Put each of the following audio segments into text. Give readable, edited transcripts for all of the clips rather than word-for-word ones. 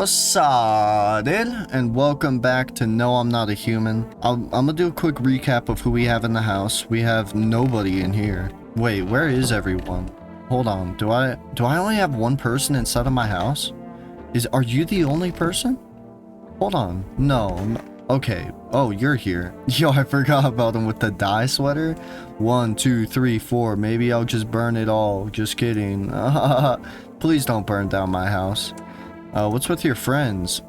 What's up, dude? And welcome back to No, I'm Not a Human. I'm gonna do a quick recap of who we have in the house. We have nobody in here. Wait, where is everyone? Hold on, do I only have one person inside of my house? Are you the only person? Hold on, no. Okay, oh, you're here. Yo, I forgot about him with the dye sweater. 1, 2, 3, 4. Maybe I'll just burn it all. Just kidding. Please don't burn down my house. What's with your friends?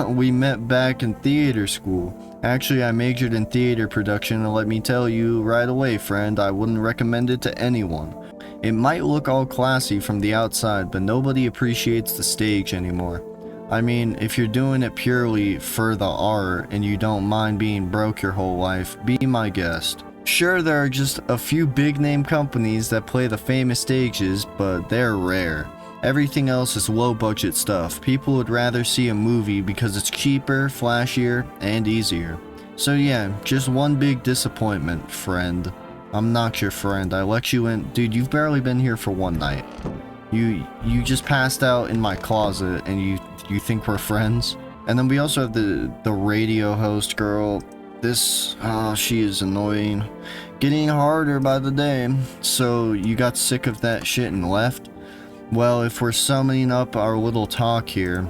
We met back in theater school. Actually, I majored in theater production, and let me tell you right away, friend, I wouldn't recommend it to anyone. It might look all classy from the outside, but nobody appreciates the stage anymore. I mean, if you're doing it purely for the art, and you don't mind being broke your whole life, be my guest. Sure, there are just a few big-name companies that play the famous stages, but they're rare. Everything else is low-budget stuff. People would rather see a movie because it's cheaper, flashier, and easier. So yeah, just one big disappointment, friend. I'm not your friend. I let you in. Dude, you've barely been here for one night. You just passed out in my closet and you think we're friends? And then we also have the radio host girl. This, she is annoying. Getting harder by the day. So you got sick of that shit and left? Well, if we're summing up our little talk here,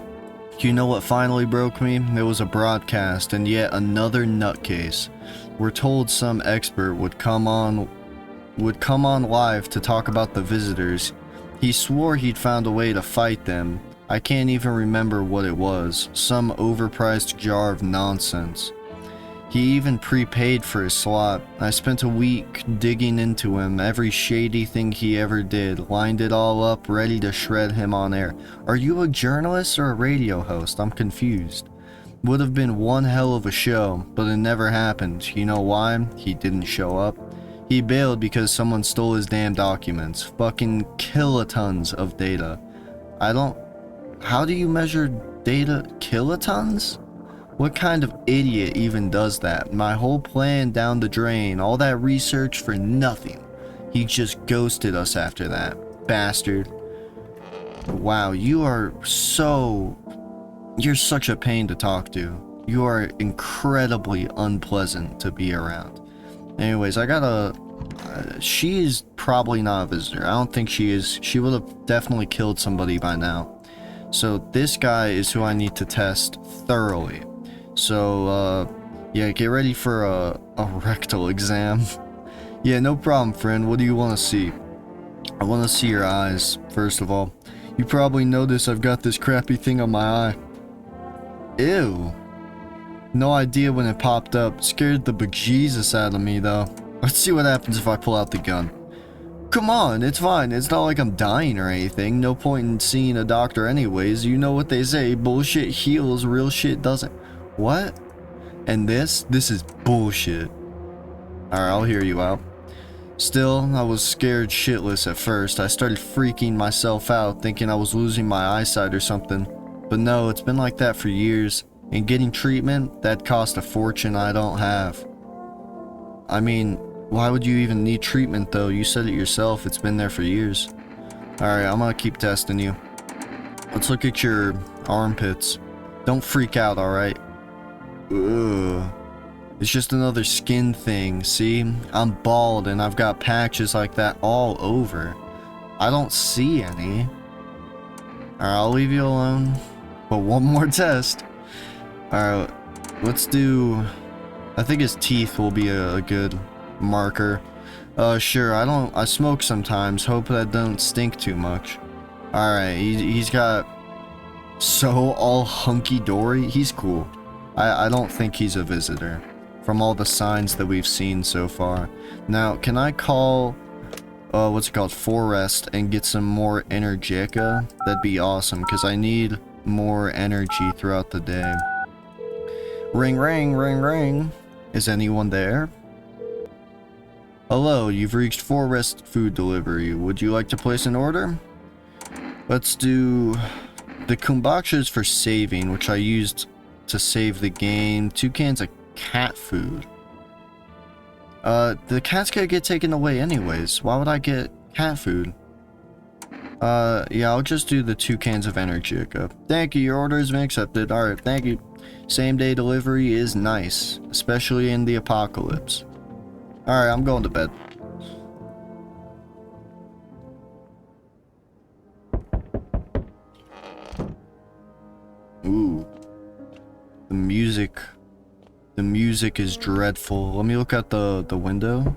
you know what finally broke me? It was a broadcast and yet another nutcase. We're told some expert would come on live to talk about the visitors. He swore he'd found a way to fight them. I can't even remember what it was. Some overpriced jar of nonsense. He even prepaid for his slot. I spent a week digging into him, every shady thing he ever did, lined it all up, ready to shred him on air. Are you a journalist or a radio host? I'm confused. Would have been one hell of a show, but it never happened. You know why? He didn't show up. He bailed because someone stole his damn documents. Fucking kilotons of data. How do you measure data? Kilotons? What kind of idiot even does that? My whole plan down the drain, all that research for nothing. He just ghosted us after that. Bastard. Wow, you're such a pain to talk to. You are incredibly unpleasant to be around. Anyways, she is probably not a visitor. I don't think she is. She would have definitely killed somebody by now. So this guy is who I need to test thoroughly. So, yeah, get ready for a rectal exam. Yeah, no problem, friend. What do you want to see? I want to see your eyes, first of all. You probably notice I've got this crappy thing on my eye. Ew. No idea when it popped up. Scared the bejesus out of me, though. Let's see what happens if I pull out the gun. Come on, it's fine. It's not like I'm dying or anything. No point in seeing a doctor anyways. You know what they say. Bullshit heals, real shit doesn't. What? And this is bullshit. Alright, I'll hear you out. Still, I was scared shitless at first. I started freaking myself out, thinking I was losing my eyesight or something. But no, it's been like that for years. And getting treatment, that cost a fortune I don't have. I mean, why would you even need treatment though? You said it yourself, it's been there for years. Alright, I'm gonna keep testing you. Let's look at your armpits. Don't freak out, alright? Ugh. It's just another skin thing, see? I'm bald and I've got patches like that all over. I don't see any. Alright, I'll leave you alone. But one more test. Alright, let's do... I think his teeth will be a good marker. Sure, I smoke sometimes. Hope that don't stink too much. Alright, he's got... So all hunky-dory? He's cool. I don't think he's a visitor, from all the signs that we've seen so far. Now, can I call, what's it called, Forest, and get some more Energica? That'd be awesome, because I need more energy throughout the day. Ring, ring, ring, ring. Is anyone there? Hello, you've reached Forest Food Delivery. Would you like to place an order? Let's do... The kombucha is for saving, which I used to save the game. 2 cans of cat food. The cat's gonna get taken away anyways. Why would I get cat food? Yeah, I'll just do the 2 cans of energy. Thank you, your order has been accepted. Alright, thank you. Same day delivery is nice, especially in the apocalypse. Alright, I'm going to bed. Ooh. The music is dreadful. Let me look out the window.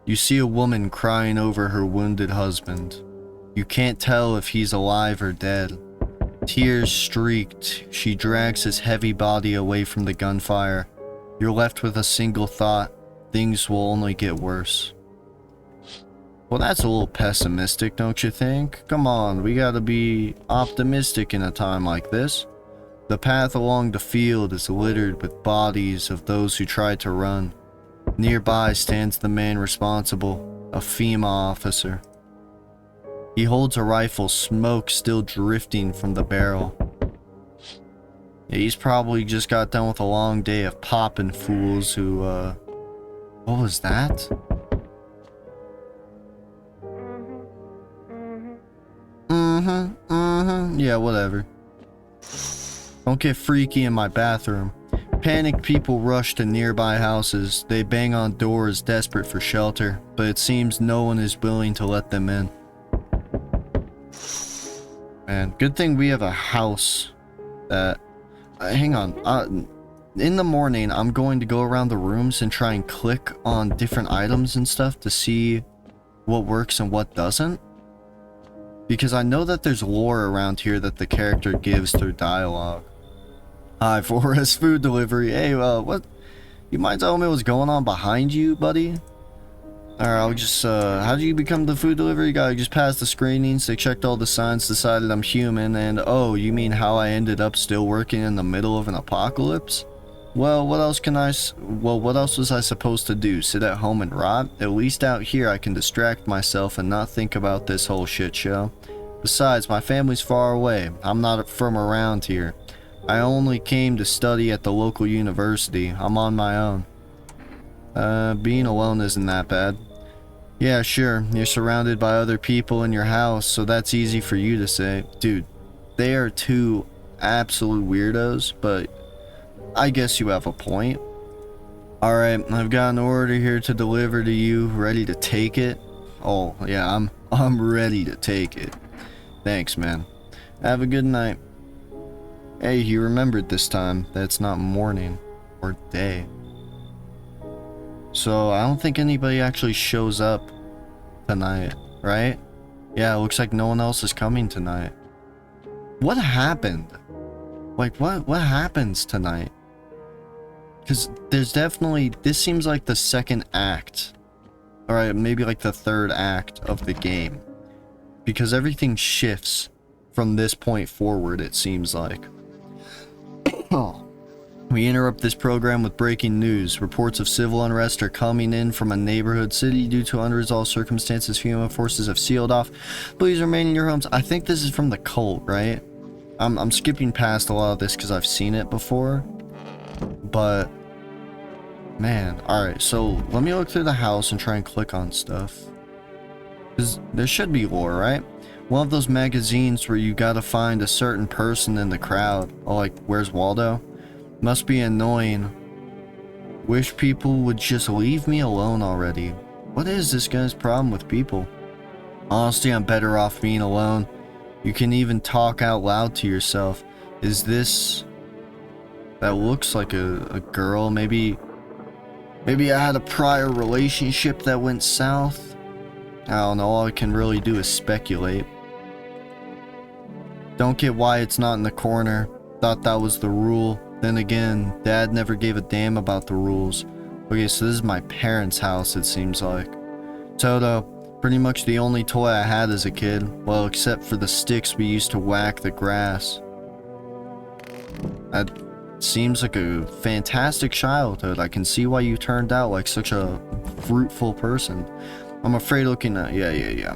You see a woman crying over her wounded husband. You can't tell if he's alive or dead. Tears streaked, she drags his heavy body away from the gunfire. You're left with a single thought: things will only get worse. Well, that's a little pessimistic, don't you think? Come on, we gotta be optimistic in a time like this. The path along the field is littered with bodies of those who tried to run. Nearby stands the man responsible, a FEMA officer. He holds a rifle, smoke still drifting from the barrel. Yeah, he's probably just got done with a long day of popping fools who, what was that? Yeah, whatever. Don't get freaky in my bathroom. Panicked people rush to nearby houses. They bang on doors, desperate for shelter, but it seems no one is willing to let them in. Man, good thing we have a house that... hang on. In the morning, I'm going to go around the rooms and try and click on different items and stuff to see what works and what doesn't. Because I know that there's lore around here that the character gives through dialogue. Hi, Forrest Food Delivery. Hey, what? You mind telling me what's going on behind you, buddy? Alright, I'll just, how do you become the food delivery guy? You just passed the screenings, they checked all the signs, decided I'm human, and, oh, you mean how I ended up still working in the middle of an apocalypse? Well, what else was I supposed to do? Sit at home and rot? At least out here I can distract myself and not think about this whole shit show. Besides, my family's far away. I'm not from around here. I only came to study at the local university. I'm on my own. Being alone isn't that bad. Yeah, sure, you're surrounded by other people in your house, so that's easy for you to say. Dude, they are 2 absolute weirdos, but I guess you have a point. Alright, I've got an order here to deliver to you. Ready to take it? Oh, yeah, I'm ready to take it. Thanks, man. Have a good night. Hey, you remembered this time that it's not morning or day. So, I don't think anybody actually shows up tonight, right? Yeah, it looks like no one else is coming tonight. What happened? Like, what happens tonight? Because there's definitely... This seems like the 2nd act. Alright, maybe like the 3rd act of the game. Because everything shifts from this point forward, it seems like. Oh. We interrupt this program with breaking news. Reports of civil unrest are coming in from a neighborhood city due to unresolved circumstances. FEMA forces have sealed off. Please remain in your homes. I think this is from the cult, right? I'm skipping past a lot of this because I've seen it before. But, man, alright, so let me look through the house and try and click on stuff. Because there should be lore, right? One of those magazines where you gotta find a certain person in the crowd. Oh, like, Where's Waldo? Must be annoying. Wish people would just leave me alone already. What is this guy's problem with people? Honestly, I'm better off being alone. You can even talk out loud to yourself. Is this... That looks like a girl. Maybe I had a prior relationship that went south. I don't know. All I can really do is speculate. Don't get why it's not in the corner. Thought that was the rule. Then again, Dad never gave a damn about the rules. Okay, so this is my parents' house, it seems like. Toto, pretty much the only toy I had as a kid. Well, except for the sticks we used to whack the grass. That seems like a fantastic childhood. I can see why you turned out like such a fruitful person. I'm afraid looking at... Yeah.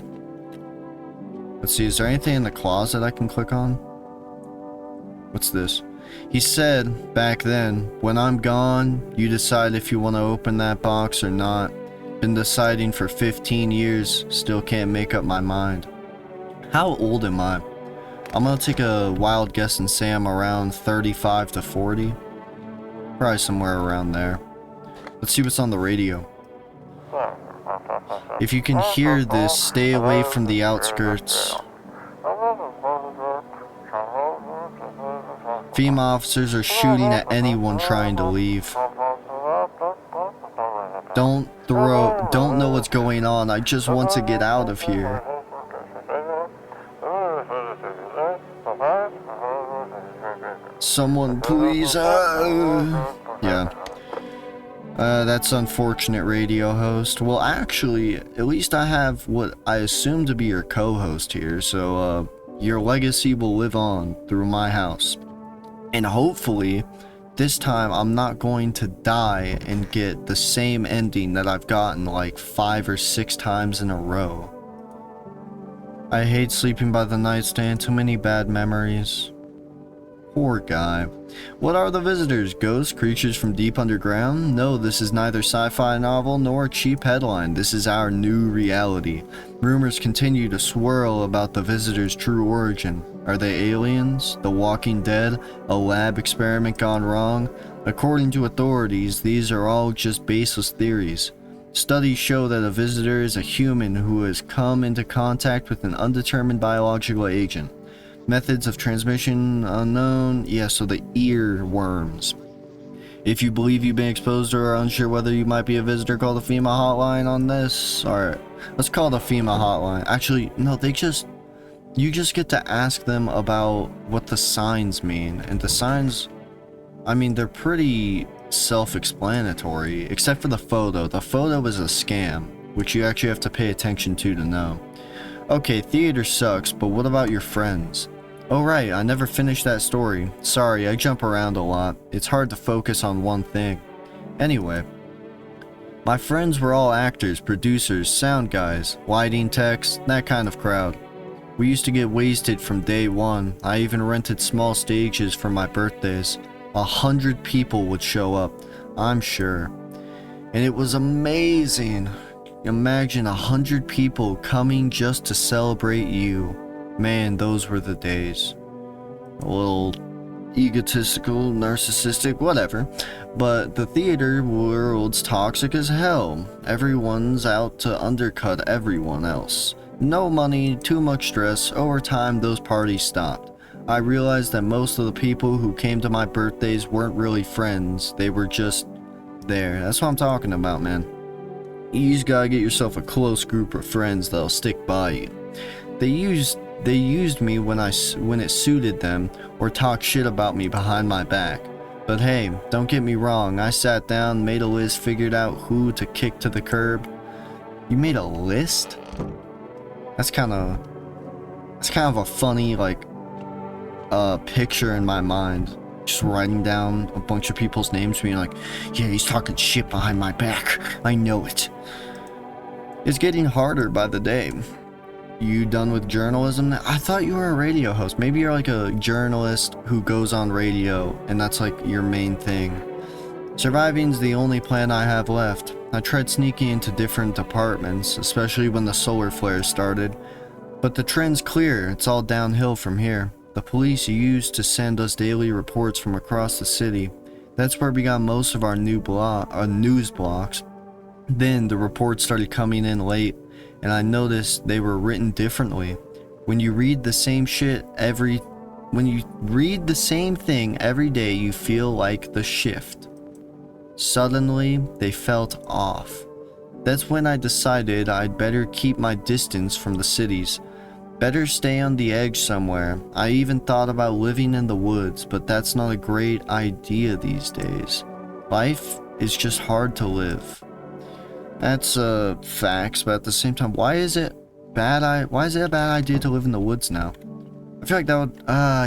Let's see, is there anything in the closet I can click on? What's this? He said, back then, when I'm gone, you decide if you want to open that box or not. Been deciding for 15 years, still can't make up my mind. How old am I? I'm gonna take a wild guess and say I'm around 35 to 40. Probably somewhere around there. Let's see what's on the radio. If you can hear this, stay away from the outskirts. FEMA officers are shooting at anyone trying to leave. Don't know what's going on. I just want to get out of here. Someone please, yeah. That's unfortunate, radio host. Well, actually, at least I have what I assume to be your co-host here, so, your legacy will live on through my house. And hopefully, this time I'm not going to die and get the same ending that I've gotten like 5 or 6 times in a row. I hate sleeping by the nightstand, too many bad memories. Poor guy. What are the visitors? Ghosts? Creatures from deep underground? No, this is neither sci-fi novel nor a cheap headline. This is our new reality. Rumors continue to swirl about the visitors' true origin. Are they aliens? The Walking Dead? A lab experiment gone wrong? According to authorities, these are all just baseless theories. Studies show that a visitor is a human who has come into contact with an undetermined biological agent. Methods of transmission unknown. Yeah, so the earworms. If you believe you've been exposed or are unsure whether you might be a visitor, call the FEMA hotline on this. Alright, let's call the FEMA hotline. Actually, no, you just get to ask them about what the signs mean. And the signs, I mean, they're pretty self-explanatory, except for the photo. The photo is a scam, which you actually have to pay attention to know. Okay, theater sucks, but what about your friends? Oh right, I never finished that story. Sorry, I jump around a lot. It's hard to focus on one thing. Anyway, my friends were all actors, producers, sound guys, lighting techs, that kind of crowd. We used to get wasted from day one. I even rented small stages for my birthdays. 100 people would show up, I'm sure. And it was amazing. Imagine 100 people coming just to celebrate you. Man, those were the days. A little egotistical, narcissistic, whatever. But the theater world's toxic as hell. Everyone's out to undercut everyone else. No money, too much stress. Over time, those parties stopped. I realized that most of the people who came to my birthdays weren't really friends. They were just there. That's what I'm talking about, man. You just gotta get yourself a close group of friends that'll stick by you. They used me when it suited them, or talked shit about me behind my back. But hey, don't get me wrong, I sat down, made a list, figured out who to kick to the curb. You made a list? That's kind of a funny, like, picture in my mind. Just writing down a bunch of people's names, being like, yeah, he's talking shit behind my back. I know it. It's getting harder by the day. You done with journalism? I thought you were a radio host. Maybe you're like a journalist who goes on radio, and that's like your main thing. Surviving's the only plan I have left. I tried sneaking into different departments, especially when the solar flares started. But the trend's clear. It's all downhill from here. The police used to send us daily reports from across the city. That's where we got most of our news blocks. Then the reports started coming in late, and I noticed they were written differently. When you read the same thing every day, you feel like the shift. Suddenly, they felt off. That's when I decided I'd better keep my distance from the cities. Better stay on the edge somewhere. I even thought about living in the woods, but that's not a great idea these days. Life is just hard to live. That's facts, but at the same time, why is it a bad idea to live in the woods now? I feel like that would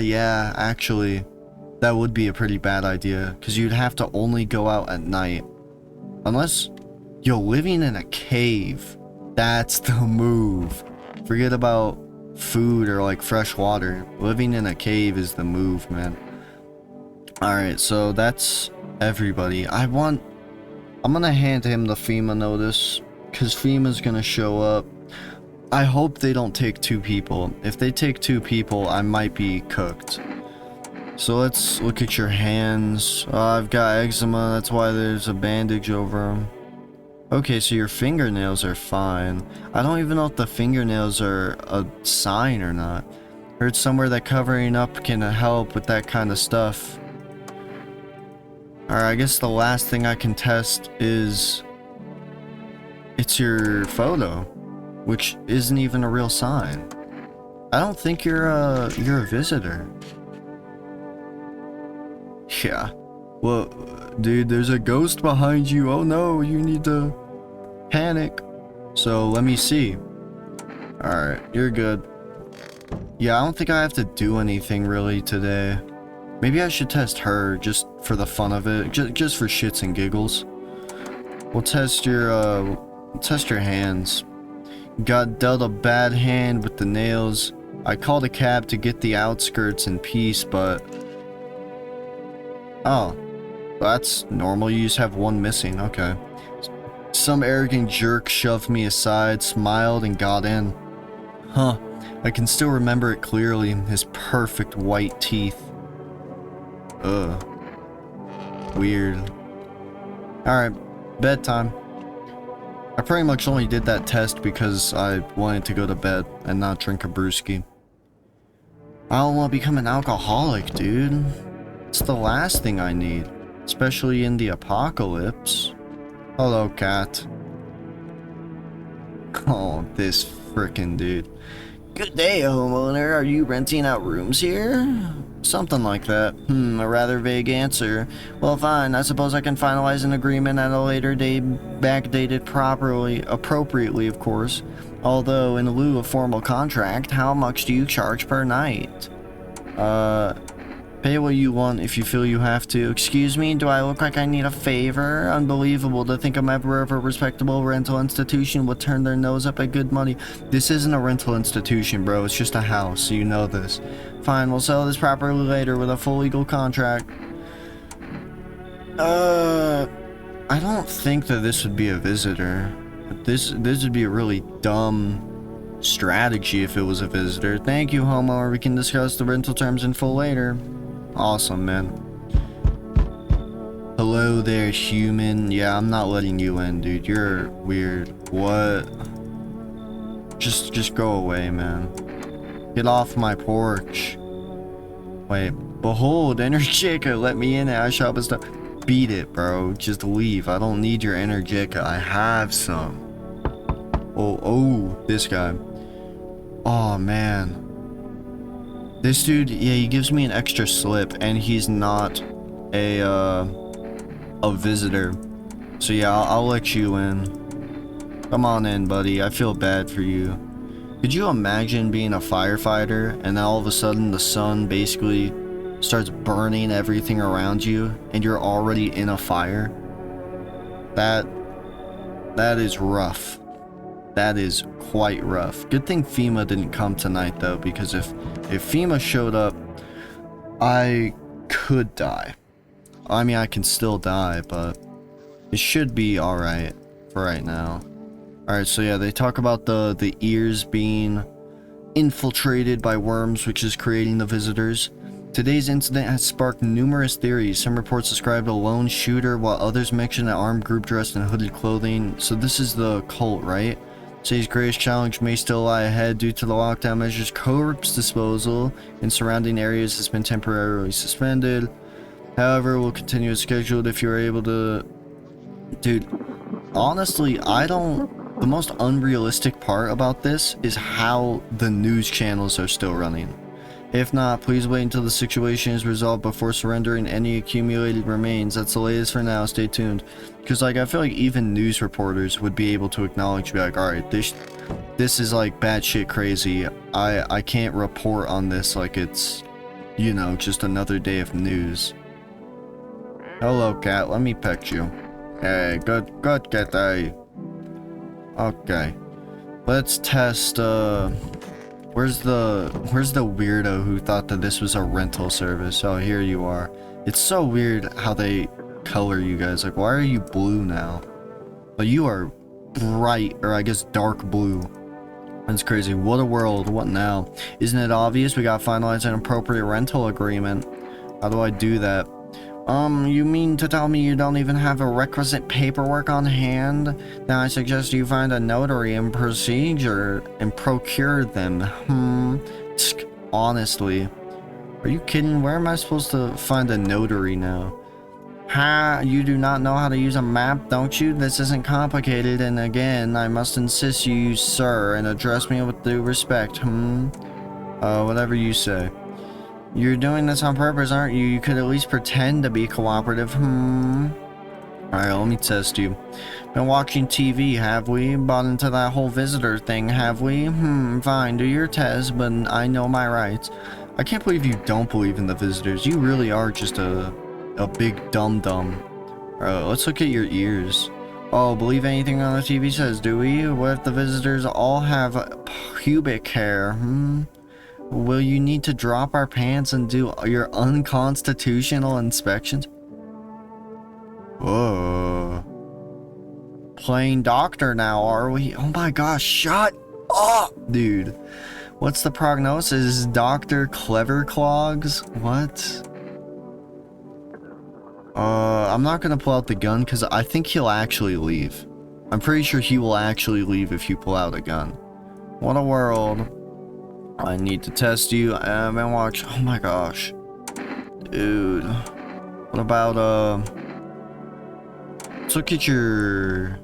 yeah, actually that would be a pretty bad idea, because you'd have to only go out at night. Unless you're living in a cave. That's the move. Forget about food or like fresh water. Living in a cave is the move, man. Alright, so that's everybody. I'm gonna hand him the FEMA notice, because FEMA's gonna show up. I hope they don't take 2 people. If they take 2 people, I might be cooked. So let's look at your hands. I've got eczema, that's why there's a bandage over them. Okay, so your fingernails are fine. I don't even know if the fingernails are a sign or not. Heard somewhere that covering up can help with that kind of stuff. Alright, I guess the last thing I can test is... it's your photo, which isn't even a real sign. I don't think you're a visitor. Yeah. Well, dude, there's a ghost behind you. Oh no, you need to panic. So let me see. Alright, you're good. Yeah, I don't think I have to do anything really today. Maybe I should test her just for the fun of it, just for shits and giggles. We'll test your hands. Got dealt a bad hand with the nails. I called a cab to get the outskirts in peace, but... oh, that's normal. You just have 1 missing. Okay. Some arrogant jerk shoved me aside, smiled, and got in. Huh. I can still remember it clearly. His perfect white teeth. Ugh. Weird. Alright, bedtime. I pretty much only did that test because I wanted to go to bed and not drink a brewski. I don't want to become an alcoholic, dude. It's the last thing I need, especially in the apocalypse. Hello, cat. Oh, this frickin' dude. Good day, homeowner. Are you renting out rooms here? Something like that. A rather vague answer. Well, fine. I suppose I can finalize an agreement at a later date, backdated appropriately, of course. Although, in lieu of formal contract, how much do you charge per night? Pay what you want if you feel you have to. Excuse me, do I look like I need a favor? Unbelievable to think a member of a respectable rental institution would turn their nose up at good money. This isn't a rental institution, bro. It's just a house, so you know this. Fine, we'll sell this properly later with a full legal contract. I don't think that this would be a visitor. This would be a really dumb strategy if it was a visitor. Thank you, homeowner. We can discuss the rental terms in full later. Awesome, man. Hello there, human. Yeah, I'm not letting you in, dude. You're weird. What? Just go away, man. Get off my porch. Wait. Behold, Energica, let me in. I shop and stuff. Beat it, bro. Just leave. I don't need your Energica. I have some. Oh, this guy. Oh, man. This dude, yeah, he gives me an extra slip, and he's not a visitor. So yeah, I'll let you in. Come on in, buddy. I feel bad for you. Could you imagine being a firefighter, and then all of a sudden the sun basically starts burning everything around you, and you're already in a fire? That is rough. That is quite rough. Good thing FEMA didn't come tonight, though, because if FEMA showed up, I could die. I mean, I can still die, but it should be alright for right now. Alright, so yeah, they talk about the ears being infiltrated by worms, which is creating the visitors. Today's incident has sparked numerous theories. Some reports described a lone shooter, while others mention an armed group dressed in hooded clothing. So this is the cult, right? Today's greatest challenge may still lie ahead due to the lockdown measures. Corpse disposal in surrounding areas has been temporarily suspended. However, we'll continue as scheduled if you're able to... Dude, honestly, the most unrealistic part about this is how the news channels are still running. If not, please wait until the situation is resolved before surrendering any accumulated remains. That's the latest for now. Stay tuned. Because, like, I feel like even news reporters would be able to acknowledge, be like, alright, this is, like, batshit crazy. I can't report on this like it's, you know, just another day of news. Hello, cat. Let me pet you. Hey, good cat. Hey. Okay. Let's test, Where's the weirdo who thought that this was a rental service? Oh, here you are. It's so weird how they color you guys. Like, why are you blue now? But you are bright, or I guess dark blue. That's crazy. What a world. What now? Isn't it obvious? We gotta finalize an appropriate rental agreement. How do I do that? You mean to tell me you don't even have a requisite paperwork on hand? Then I suggest you find a notary and procure them. Honestly. Are you kidding? Where am I supposed to find a notary now? Ha, you do not know how to use a map, don't you? This isn't complicated, and again, I must insist you use sir and address me with due respect, whatever you say. You're doing this on purpose, aren't you? You could at least pretend to be cooperative, Alright, let me test you. Been watching TV, have we? Bought into that whole visitor thing, have we? Fine, do your test, but I know my rights. I can't believe you don't believe in the visitors. You really are just a big dum-dum. Alright, let's look at your ears. Oh, believe anything on the TV says, do we? What if the visitors all have pubic hair, Will you need to drop our pants and do your unconstitutional inspections? Whoa. Playing doctor now, are we? Oh my gosh, shut up, dude. What's the prognosis? Dr. Clever Clogs? What? I'm not gonna pull out the gun because I think he'll actually leave. I'm pretty sure he will actually leave if you pull out a gun. What a world. I need to test you and watch. Oh my gosh. Dude. What about, let's look at your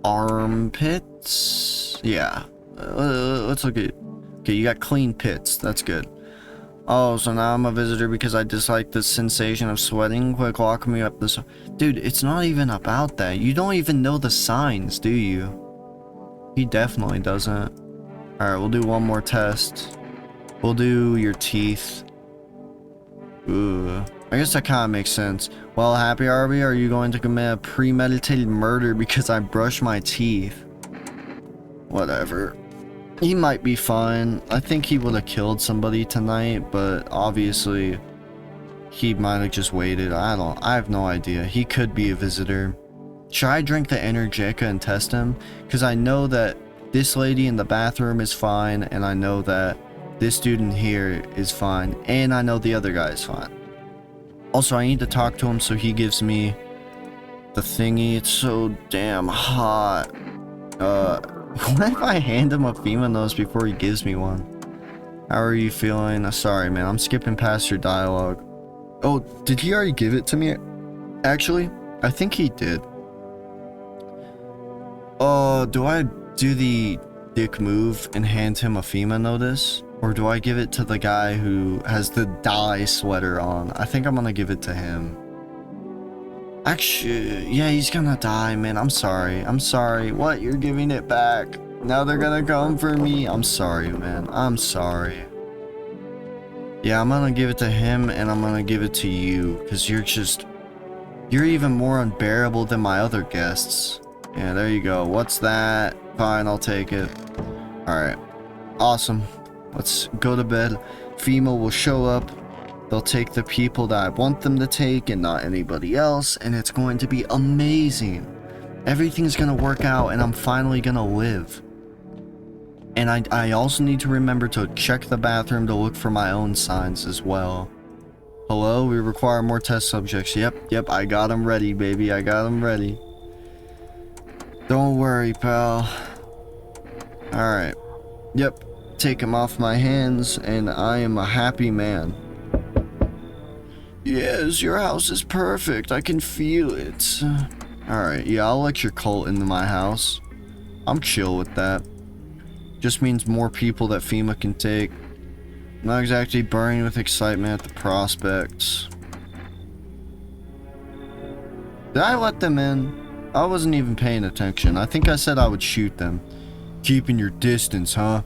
armpits. Yeah. Let's look at... Okay, you got clean pits. That's good. Oh, so now I'm a visitor because I dislike the sensation of sweating. Quick, walk me up this... Dude, it's not even about that. You don't even know the signs, do you? He definitely doesn't. Alright, we'll do one more test. We'll do your teeth. Ooh. I guess that kind of makes sense. Well, happy are we? Are you going to commit a premeditated murder because I brushed my teeth? Whatever. He might be fine. I think he would have killed somebody tonight, but obviously he might have just waited. I have no idea. He could be a visitor. Should I drink the Energica and test him? Because I know that this lady in the bathroom is fine, and I know that this dude in here is fine, and I know the other guy is fine. Also, I need to talk to him so he gives me the thingy. It's so damn hot. What if I hand him a FEMA nose before he gives me one? How are you feeling? Sorry, man. I'm skipping past your dialogue. Oh, did he already give it to me? Actually, I think he did. Do I do the dick move and hand him a FEMA notice? Or do I give it to the guy who has the dye sweater on? I think I'm gonna give it to him. Actually, yeah, he's gonna die, man. I'm sorry. I'm sorry. What? You're giving it back? Now they're gonna come for me? I'm sorry, man. I'm sorry. Yeah, I'm gonna give it to him, and I'm gonna give it to you. Because you're even more unbearable than my other guests. Yeah, there you go. What's that? Fine, I'll take it. Alright. Awesome. Let's go to bed. FEMA will show up. They'll take the people that I want them to take and not anybody else, and it's going to be amazing. Everything's gonna work out, and I'm finally gonna live. And I also need to remember to check the bathroom to look for my own signs as well. Hello, we require more test subjects. Yep, I got them ready, baby. I got them ready. Don't worry, pal. Alright. Yep, take him off my hands, and I am a happy man. Yes, your house is perfect. I can feel it. Alright, yeah, I'll let your cult into my house. I'm chill with that. Just means more people that FEMA can take. Not exactly burning with excitement at the prospects. Did I let them in? I wasn't even paying attention. I think I said I would shoot them. Keeping your distance, huh?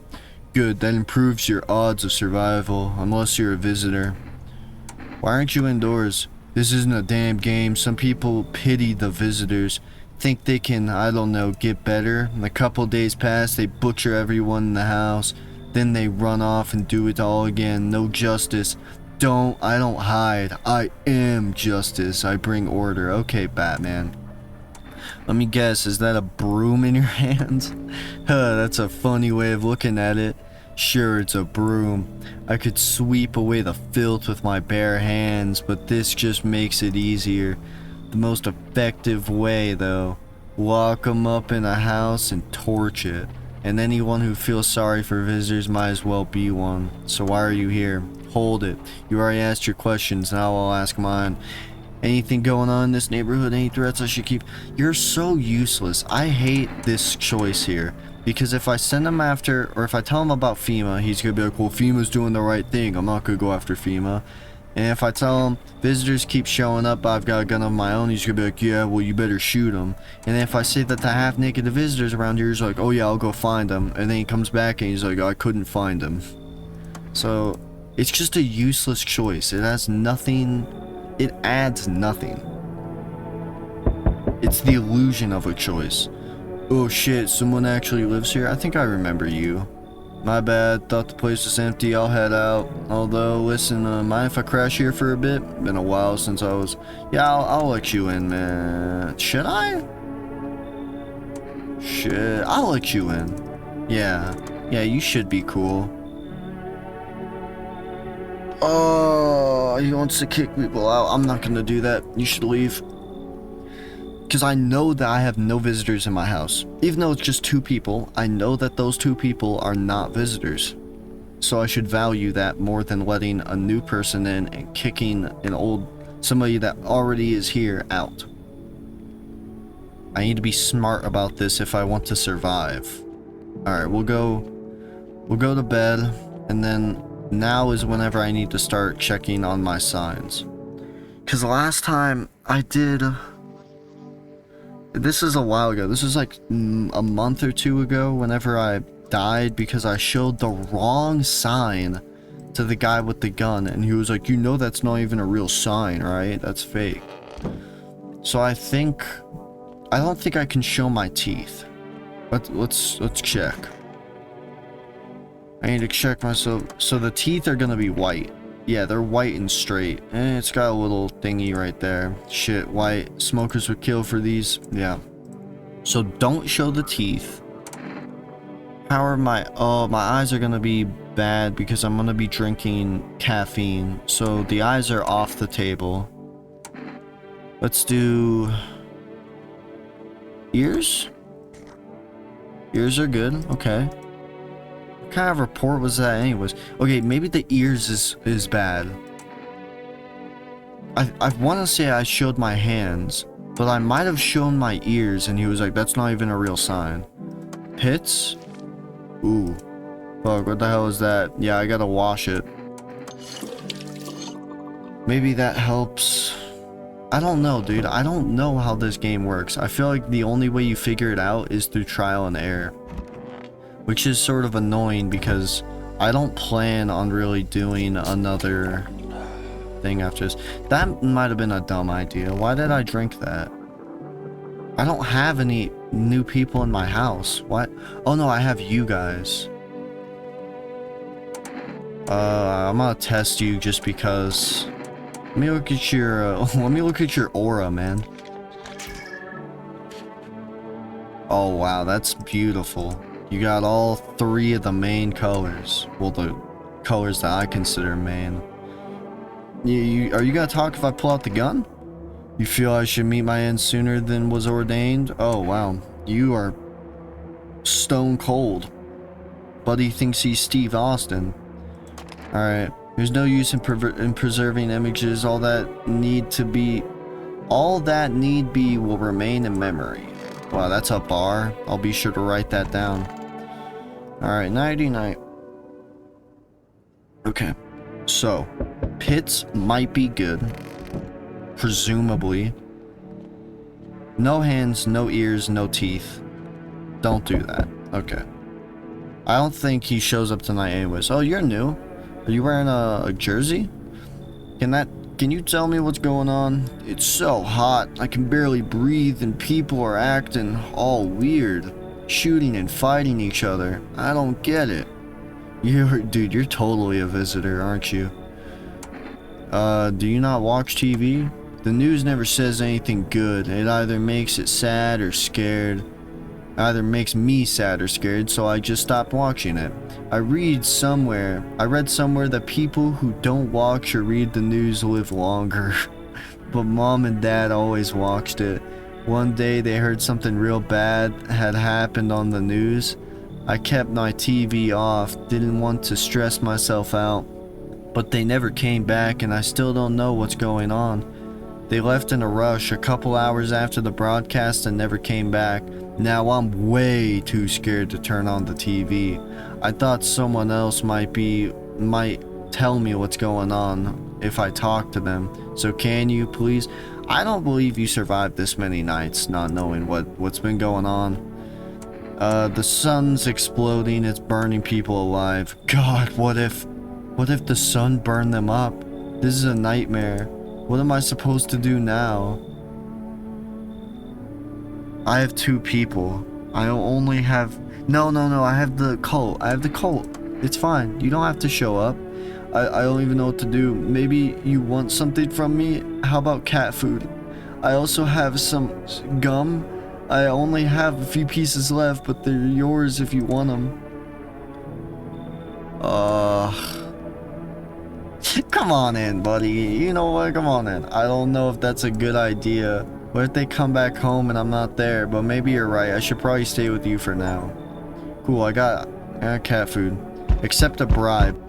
Good, that improves your odds of survival, unless you're a visitor. Why aren't you indoors? This isn't a damn game. Some people pity the visitors. Think they can, I don't know, get better. A couple days pass, they butcher everyone in the house. Then they run off and do it all again. No justice. I don't hide. I am justice. I bring order. Okay, Batman. Let me guess, is that a broom in your hands? That's a funny way of looking at it. Sure, it's a broom. I could sweep away the filth with my bare hands, but this just makes it easier. The most effective way, though. Lock 'em up in a house and torch it. And anyone who feels sorry for visitors might as well be one. So why are you here? Hold it. You already asked your questions, now I'll ask mine. Anything going on in this neighborhood? Any threats I should keep? You're so useless. I hate this choice here. Because if I send him after, or if I tell him about FEMA, he's gonna be like, well, FEMA's doing the right thing. I'm not gonna go after FEMA. And if I tell him, visitors keep showing up, but I've got a gun of my own, he's gonna be like, yeah, well, you better shoot them. And then if I say that the half-naked visitors around here, he's like, oh yeah, I'll go find them. And then he comes back and he's like, I couldn't find them. So, it's just a useless choice. It has nothing, it adds nothing. It's the illusion of a choice. Oh shit, someone actually lives here? I think I remember you. My bad, thought the place was empty, I'll head out. Although, listen, mind if I crash here for a bit? Been a while since I was... Yeah, I'll let you in, man. Should I? Shit, I'll let you in. Yeah, you should be cool. Oh, he wants to kick people out. I'm not gonna do that. You should leave. Because I know that I have no visitors in my house. Even though it's just 2 people, I know that those 2 people are not visitors. So I should value that more than letting a new person in and kicking somebody that already is here out. I need to be smart about this if I want to survive. Alright, we'll go to bed, and then now is whenever I need to start checking on my signs. Because the last time I did... This is a while ago. This is like a month or 2 ago whenever I died because I showed the wrong sign to the guy with the gun, and he was like, you know that's not even a real sign, right? That's fake. So I don't think I can show my teeth. Let's check. I need to check myself. So the teeth are gonna be white. Yeah, they're white and straight. It's got a little thingy right there. Shit, white. Smokers would kill for these. Yeah. So don't show the teeth. Power my... Oh, my eyes are gonna be bad because I'm gonna be drinking caffeine. So the eyes are off the table. Let's do... Ears? Ears are good. Okay. What kind of report was that anyways? Okay, maybe the ears is bad. I want to say I showed my hands, but I might have shown my ears, and he was like, that's not even a real sign. Pits? Ooh. Fuck, what the hell is that? Yeah, I gotta wash it. Maybe that helps. I don't know, dude. I don't know how this game works. I feel like the only way you figure it out is through trial and error. Which is sort of annoying because I don't plan on really doing another thing after this. That might have been a dumb idea. Why did I drink that? I don't have any new people in my house. What? Oh no, I have you guys. I'm gonna test you just because. Let me look at your let me look at your aura, man. Oh wow, that's beautiful. You got all 3 of the main colors. Well, the colors that I consider main. Are you gonna talk if I pull out the gun? You feel I should meet my end sooner than was ordained? Oh wow, you are stone cold. Buddy thinks he's Steve Austin. Alright, there's no use in preserving images. All that need be will remain in memory. Wow, that's a bar. I'll be sure to write that down. Alright, nighty-night. Okay, so pits might be good. Presumably. No hands, no ears, no teeth. Don't do that. Okay. I don't think he shows up tonight anyways. Oh, you're new. Are you wearing a jersey? Can you tell me what's going on? It's so hot. I can barely breathe and people are acting all weird. Shooting and fighting each other. I don't get it. Dude, you're totally a visitor, aren't you? Do you not watch TV? The news never says anything good. It either makes it sad or scared. Either makes me sad or scared, so I just stopped watching it. I read somewhere that people who don't watch or read the news live longer. But mom and dad always watched it. One day they heard something real bad had happened on the news. I kept my TV off, didn't want to stress myself out. But they never came back and I still don't know what's going on. They left in a rush a couple hours after the broadcast and never came back. Now I'm way too scared to turn on the TV. I thought someone else might tell me what's going on if I talk to them. So can you please? I don't believe you survived this many nights not knowing what's been going on. The sun's exploding, it's burning people alive. God, what if the sun burned them up? This is a nightmare. What am I supposed to do now? I have 2 people. I only have... No, I have the cult. It's fine. You don't have to show up. I don't even know what to do. Maybe you want something from me? How about cat food? I also have some gum. I only have a few pieces left, but they're yours if you want them. Come on in, buddy. You know what? Come on in. I don't know if that's a good idea. What if they come back home and I'm not there? But maybe you're right. I should probably stay with you for now. Cool, I got cat food. Accept a bribe.